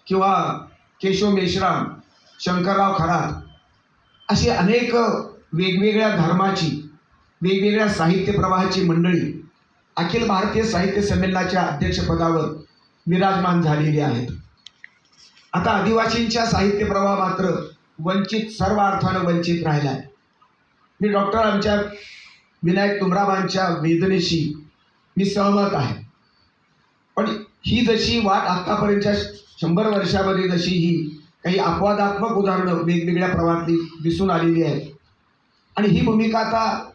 किंवा केशव मेश्राम, शंकरराव खरात अशी अनेक वेगवेगळ्या धर्माची, वेगवेगळ्या साहित्य प्रवाहाची मंडळी अखिल भारतीय साहित्य संमेलनाच्या अध्यक्षपदावर विराजमान झालेली आहेत. आता आदिवासींच्या साहित्य प्रवाह मात्र वंचित, सर्व अर्थानं वंचित राहिला आहे. मी डॉक्टर आमच्या विनायक तुमराबांच्या वेदनेशी मी सहमत आहे. पण ही जशी वाट आत्तापर्यंतच्या 100 वर्षामध्ये जशी ही काही अपवादात्मक उदाहरणं वेगवेगळ्या प्रवाहातली दिसून आलेली आहेत आणि ही भूमिका आता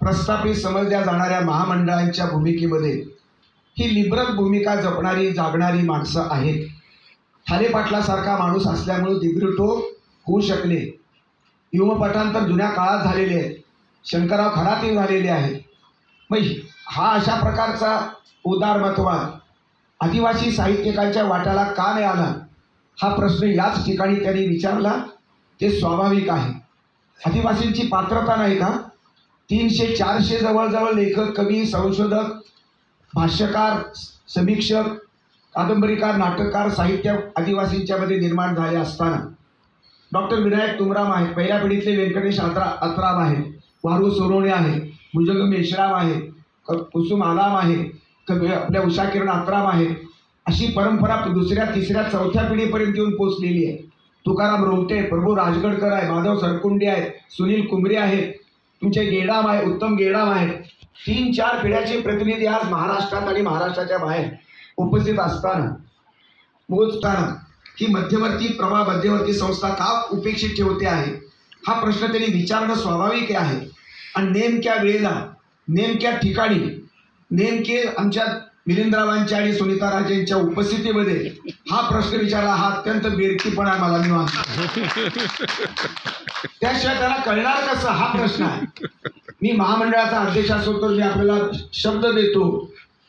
प्रस्थापित समजल्या जाणाऱ्या महामंडळांच्या भूमिकेमध्ये ही लिबरल भूमिका जपणारी, जागणारी माणसं आहेत. ठाले पाटलासारखा माणूस असल्यामुळे दिग्दृतो होऊ शकले. युमपटांतर जुन्या काळात झालेले आहेत. शंकरराव खरातही झालेले आहेत. मग हा अशा प्रकारचा उदारमतवाद आदिवासी साहित्यिकांच्या वाट्याला का नाही आला, हा प्रश्न याच ठिकाणी त्यांनी विचारला. ते स्वाभाविक आहे. आदिवासींची पात्रता नाही का? 300-400 जवळजवळ लेखक, कवी, संशोधक, भाष्यकार, समीक्षक, कादंबरीकार, नाटककार, साहित्य आदिवासींच्या मध्ये निर्माण झाले असताना डॉक्टर विनायक तुमराम आहेत, पहिल्या पिढीतले व्यंकटेश अत्राम आहेत, वारू सोनवणे आहे, भुजंग मेश्राम आहे, कुसुम आलाम आहे, आपल्या उषा किरण अत्राम आहे. अशी परंपरा दुसऱ्या, तिसऱ्या, चौथ्या पिढीपर्यंत येऊन पोचलेली आहे. तुकाराम रोमटे, प्रभू राजगडकर आहे, माधव सरकुंडे आहेत, सुनील कुंबरे आहेत, तुमचे गेडाम आहे, उत्तम गेडाम आहेत. 3-4 पिढ्याचे प्रतिनिधी आज महाराष्ट्रात आणि महाराष्ट्राच्या बाहेर उपस्थित असताना, मोजताना ही मध्यवर्ती प्रवाह, मध्यवर्ती संस्था का उपेक्षित ठेवते आहे, हा प्रश्न त्यांनी विचारणं स्वाभाविक आहे. आणि नेमक्या वेळेला, नेमक्या ठिकाणी, नेमके आमच्या मिलिंदरावांच्या आणि सुनीता राजेंच्या उपस्थितीमध्ये हा प्रश्न विचारला, हा अत्यंत बेरकीपणा मला मी मानतो. त्याशिवाय त्याला कळणार कसं, हा प्रश्न आहे. मी महामंडळाचा अध्यक्ष असो तर मी आपल्याला शब्द देतो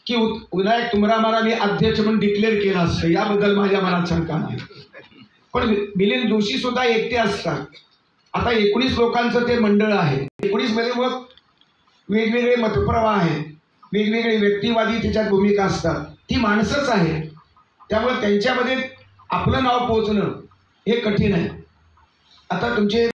की विनायक तुमरामाला मी अध्यक्ष म्हणून डिक्लेअर केलं असतं, याबद्दल माझ्या मनात शंका नाही. पण मिलिंद जोशी सुद्धा एकटे असतात. आता 19 लोकांचं ते मंडळ आहे. 19 मध्ये मग वेगवेगळे मतप्रवाह आहेत, वेगवेगळे व्यक्तिवादी त्याच्यात भूमिका असतात. ती माणसंच आहेत. त्यामुळे त्यांच्यामध्ये आपलं नाव पोचणं हे कठीण आहे. आता तुमचे